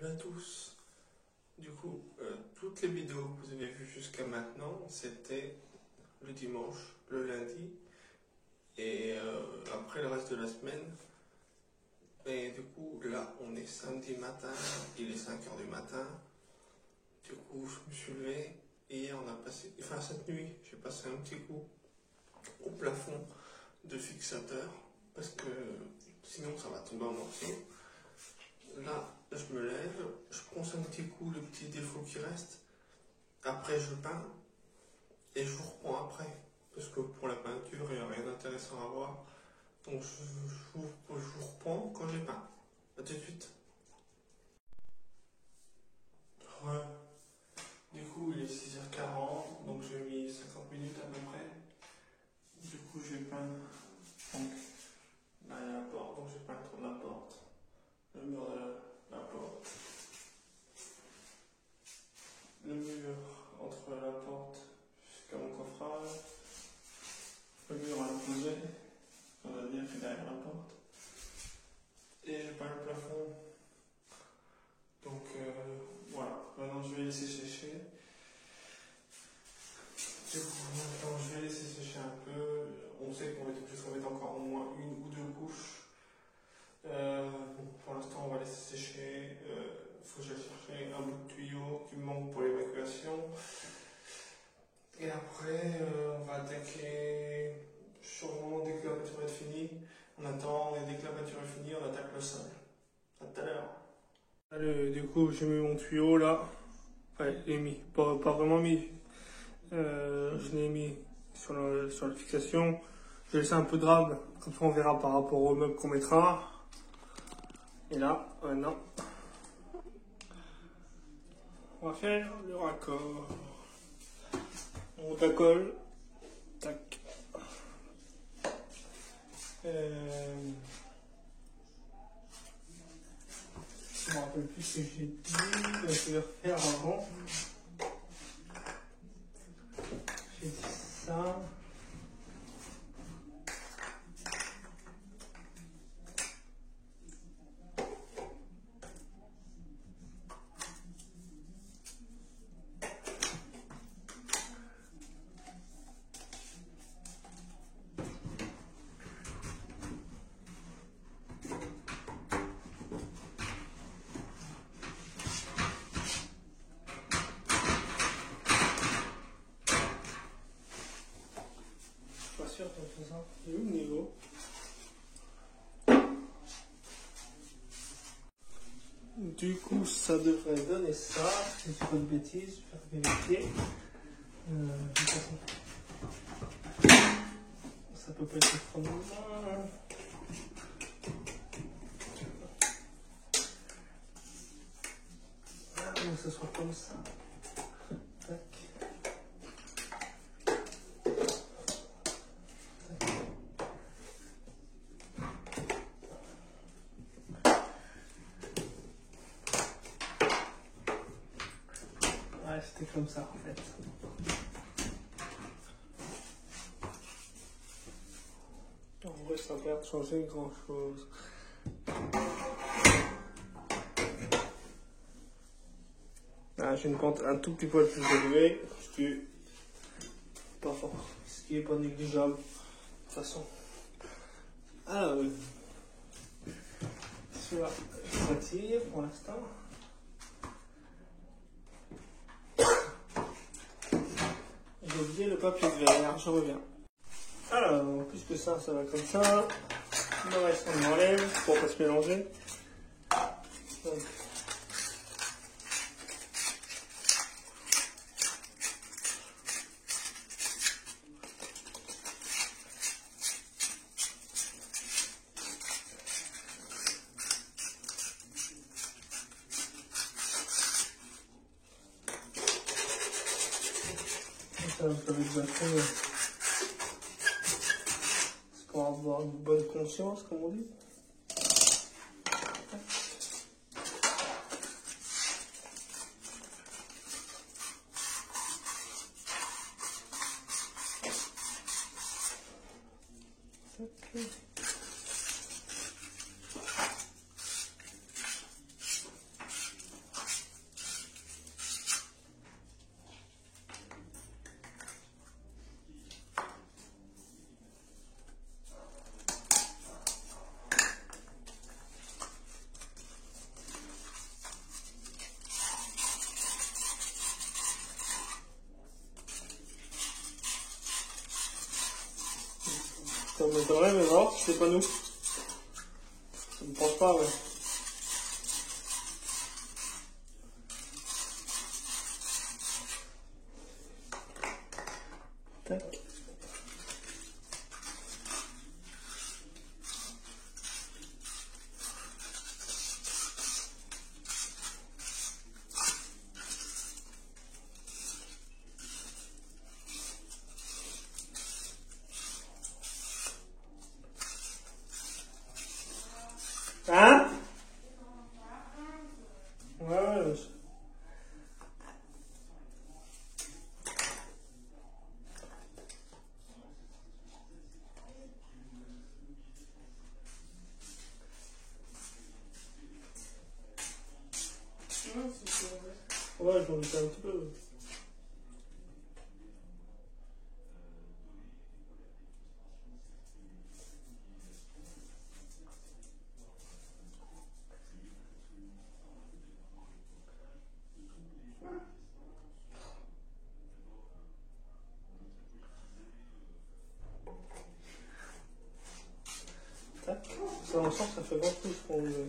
Salut à tous. Du coup, toutes les vidéos que vous avez vues jusqu'à maintenant, c'était le dimanche, le lundi, et après le reste de la semaine. Et du coup, là, on est samedi matin, il est 5h du matin. Du coup, je me suis levé, et hier, on a passé, enfin cette nuit, j'ai passé un petit coup au plafond de fixateur, parce que sinon ça va tomber en morceaux. Là, je me lève, je ponce un petit coup le petit défaut qui reste. Après, je peins et je vous reprends après. Parce que pour la peinture, il n'y a rien d'intéressant à voir. Donc, je vous reprends quand j'ai peint. A tout de suite. Ouais. Du coup, il est 6h40, donc j'ai mis 50 minutes à peu près. Du coup, j'ai peint. Donc, là, il y a la porte, donc j'ai peint le tour de la porte. Le mur de la porte. Le mur entre la porte jusqu'à mon coffrage, le mur à l'opposé, on va dire que derrière la porte, et j'ai peint le plafond. Donc voilà, maintenant je vais laisser sécher. Du coup, maintenant je vais laisser sécher un peu. On sait qu'on va être obligé de mettre encore au moins une ou deux couches. Bon, pour l'instant on va laisser sécher. Faut que j'aille chercher un bout de tuyau qui me manque pour l'évacuation. Et après, on va attaquer sûrement dès que la peinture est finie. On attend, et dès que la peinture est finie, on attaque le sol. À tout à l'heure. Allez, du coup, j'ai mis mon tuyau là. Ouais, je l'ai mis. Pas vraiment mis. Je l'ai mis sur la fixation. Je vais laisser un peu de rab. Comme ça, on verra par rapport au meuble qu'on mettra. Et là, maintenant, on va faire le raccord. On colle. Tac. Je ne me rappelle plus ce que j'ai dit, donc je vais refaire avant. J'ai dit ça. Pas sûr de faire ça. Il est où le niveau? Du coup, ça devrait donner ça. Si je fais pas de bêtises, je vais faire vérifier. Ça peut pas être trop mal. Donc ça soit comme ça. Tac. Ouais, c'était comme ça en fait. En vrai, ça n'a pas changé grand chose. Ah, j'ai une pente un tout petit poil plus élevée, ce qui est pas fort, ce qui est pas négligeable de toute façon. Alors, celui-là, je retire pour l'instant. J'ai oublié le papier de verre, je reviens. Alors, puisque ça va comme ça, le reste on enlève pour pas se mélanger. Donc, ça vous savez exactement. C'est pour avoir une bonne conscience, comme on dit. Okay. Ça m'étonnerait, mais non, c'est pas nous. Ça me pense pas, ouais. Tac. Hein? Ouais. Ouais, je m'en doutais un petit peu. Tac. Ça ensemble, ça fait 20 pouces qu'on veut.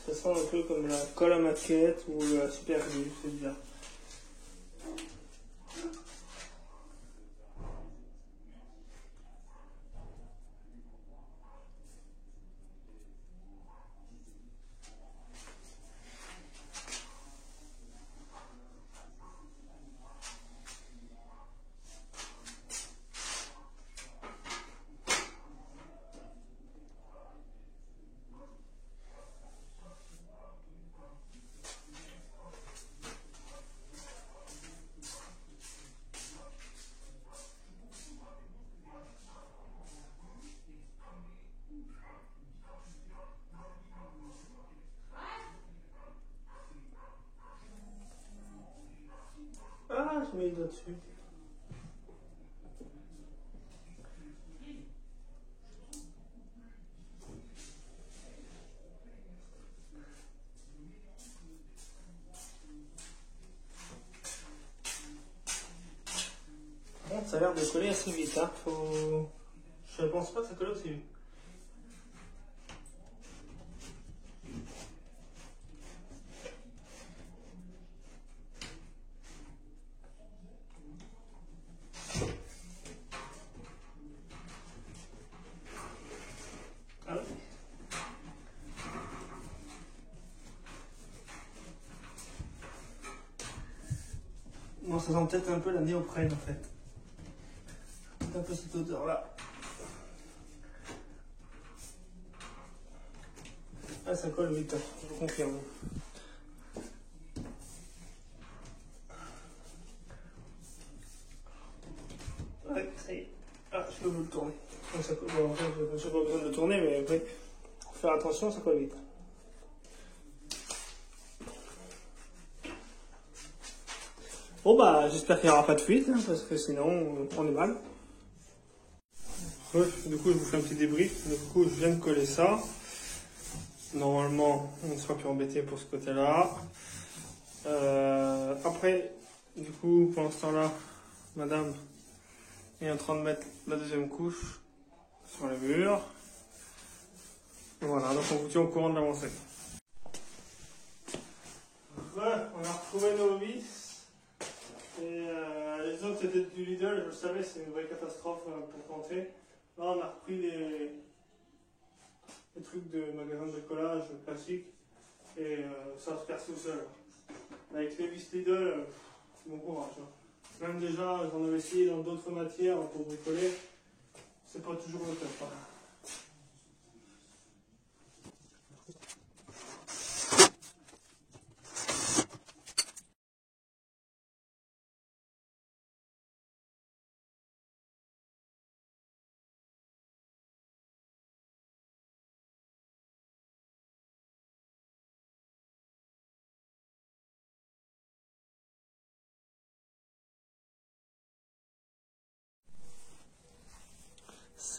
Ça sent un peu comme la colle à maquette ou la super glue, c'est bien. Ah, je mets les doigts dessus. Bon, ça a l'air de coller assez vite, hein. Je pense pas que ça colle aussi vite. Ah ouais. Bon, ça sent peut-être un peu la néoprène en fait. Un peu cette odeur là. Ah, ça colle vite, je vous confirme. Ouais, ça y est. Ah, je peux le tourner. Ah, ça colle. Bon, en fait, je n'ai pas besoin de le tourner, mais après, faut faire attention, ça colle vite. Bon, bah, j'espère qu'il n'y aura pas de fuite, hein, parce que sinon, on est mal. Ouais, du coup, je vous fais un petit débrief. Du coup, je viens de coller ça. Normalement, on ne sera plus embêté pour ce côté-là. Après, du coup, pendant ce temps-là, madame est en train de mettre la deuxième couche sur les murs. Voilà, donc on vous tient au courant de l'avancée. Ouais, on a retrouvé nos vis. Et les autres étaient du Lidl, je le savais, c'est une vraie catastrophe pour tenter. Là, on a repris les trucs de magasin de bricolage classique et ça se perce tout seul. Avec les vis Lidl, bon courage. Hein. Même déjà, j'en avais essayé dans d'autres matières pour bricoler, c'est pas toujours le top. Hein.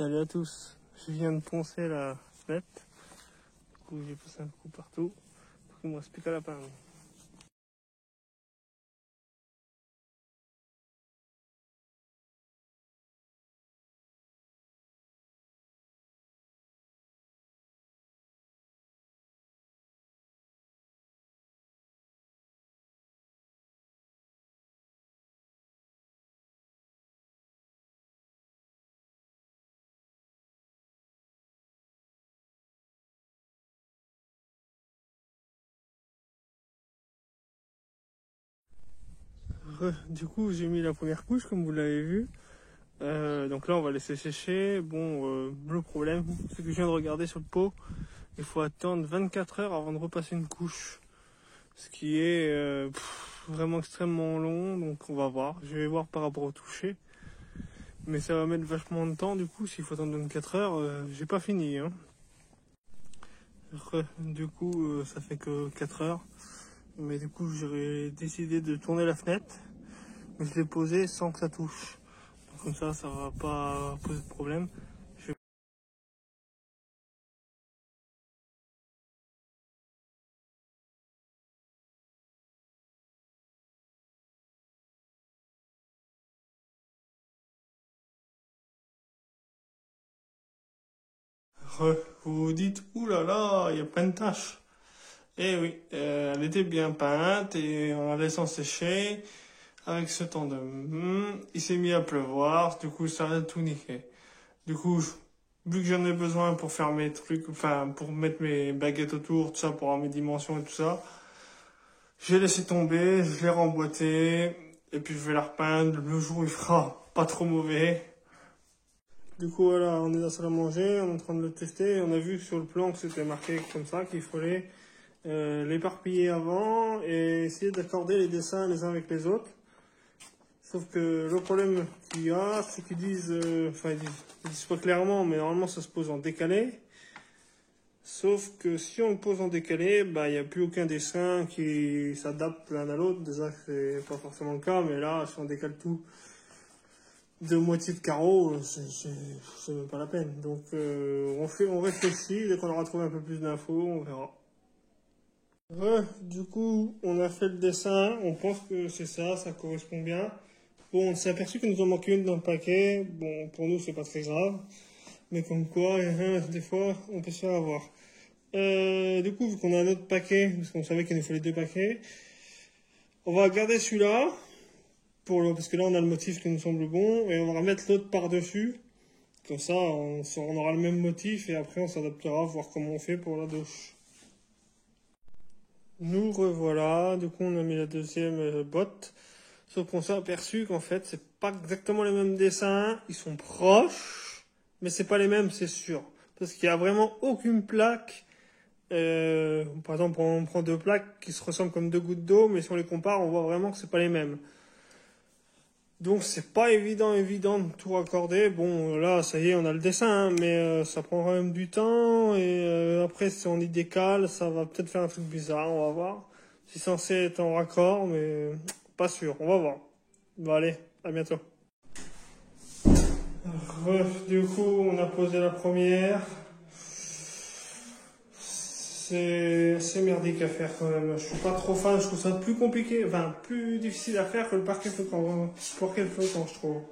Salut à tous, je viens de poncer la fenêtre, du coup j'ai passé un coup partout, il me reste plus qu'à la peindre. Du coup j'ai mis la première couche comme vous l'avez vu, donc là on va laisser sécher. Bon, le problème c'est que je viens de regarder sur le pot, il faut attendre 24 heures avant de repasser une couche, ce qui est vraiment extrêmement long, donc on va voir, je vais voir par rapport au toucher. Mais ça va mettre vachement de temps, du coup, s'il faut attendre 24 heures, j'ai pas fini. Hein. Du coup, ça fait que 4 heures. Mais du coup, j'aurais décidé de tourner la fenêtre. Mais je l'ai posée sans que ça touche. Donc, comme ça va pas poser de problème. Vous vous dites, oulala, il y a plein de taches. Eh oui, elle était bien peinte et en la laissant sécher, avec ce temps il s'est mis à pleuvoir, du coup ça a tout niqué. Du coup, vu que j'en ai besoin pour faire mes trucs, enfin pour mettre mes baguettes autour, tout ça, pour avoir mes dimensions et tout ça, j'ai laissé tomber, je l'ai remboîté, et puis je vais la repeindre le jour où il fera pas trop mauvais. Du coup voilà, on est dans la salle à manger, on est en train de le tester, on a vu sur le plan que c'était marqué comme ça, qu'il fallait l'éparpiller avant et essayer d'accorder les dessins les uns avec les autres. Sauf que le problème qu'il y a, c'est qu'ils disent, ils disent pas clairement, mais normalement ça se pose en décalé. Sauf que si on le pose en décalé, bah il n'y a plus aucun dessin qui s'adapte l'un à l'autre. Déjà c'est pas forcément le cas, mais là si on décale tout de moitié de carreau, c'est même pas la peine. Donc on réfléchit, dès qu'on aura trouvé un peu plus d'infos, on verra. Du coup, on a fait le dessin, on pense que c'est ça, ça correspond bien. Bon, on s'est aperçu qu'il nous en manquait une dans le paquet. Bon, pour nous, c'est pas très grave. Mais comme quoi, des fois, on peut se faire avoir. Du coup, vu qu'on a un autre paquet, parce qu'on savait qu'il nous fallait 2 paquets, on va garder celui-là, parce que là, on a le motif qui nous semble bon, et on va remettre l'autre par-dessus. Comme ça, on aura le même motif, et après, on s'adaptera, voir comment on fait pour la douche. Nous revoilà, du coup, on a mis la deuxième botte. Sauf qu'on s'est aperçu qu'en fait, c'est pas exactement les mêmes dessins. Ils sont proches, mais c'est pas les mêmes, c'est sûr. Parce qu'il y a vraiment aucune plaque. Par exemple, on prend 2 plaques qui se ressemblent comme 2 gouttes d'eau, mais si on les compare, on voit vraiment que c'est pas les mêmes. Donc c'est pas évident de tout raccorder. Bon, là, ça y est, on a le dessin, hein, mais ça prend quand même du temps. Et après, si on y décale, ça va peut-être faire un truc bizarre. On va voir. C'est censé être en raccord, mais pas sûr. On va voir. Bon, allez, à bientôt. Du coup, on a posé la première. C'est merdique à faire quand même. Je suis pas trop fan, je trouve ça plus compliqué, enfin plus difficile à faire que le parquet flottant, je trouve.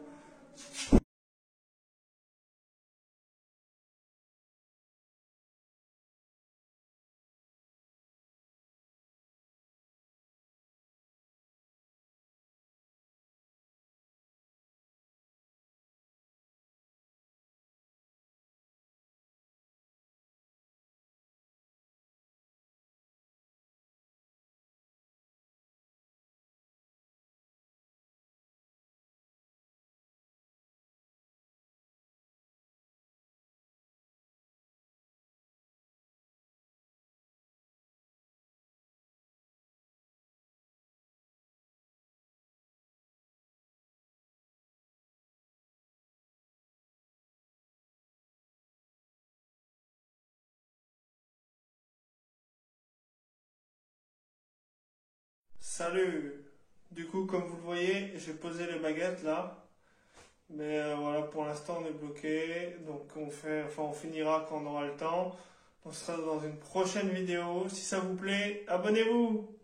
Salut! Du coup, comme vous le voyez, j'ai posé les baguettes là. Mais voilà, pour l'instant on est bloqué, donc on finira quand on aura le temps. On sera dans une prochaine vidéo. Si ça vous plaît, abonnez-vous!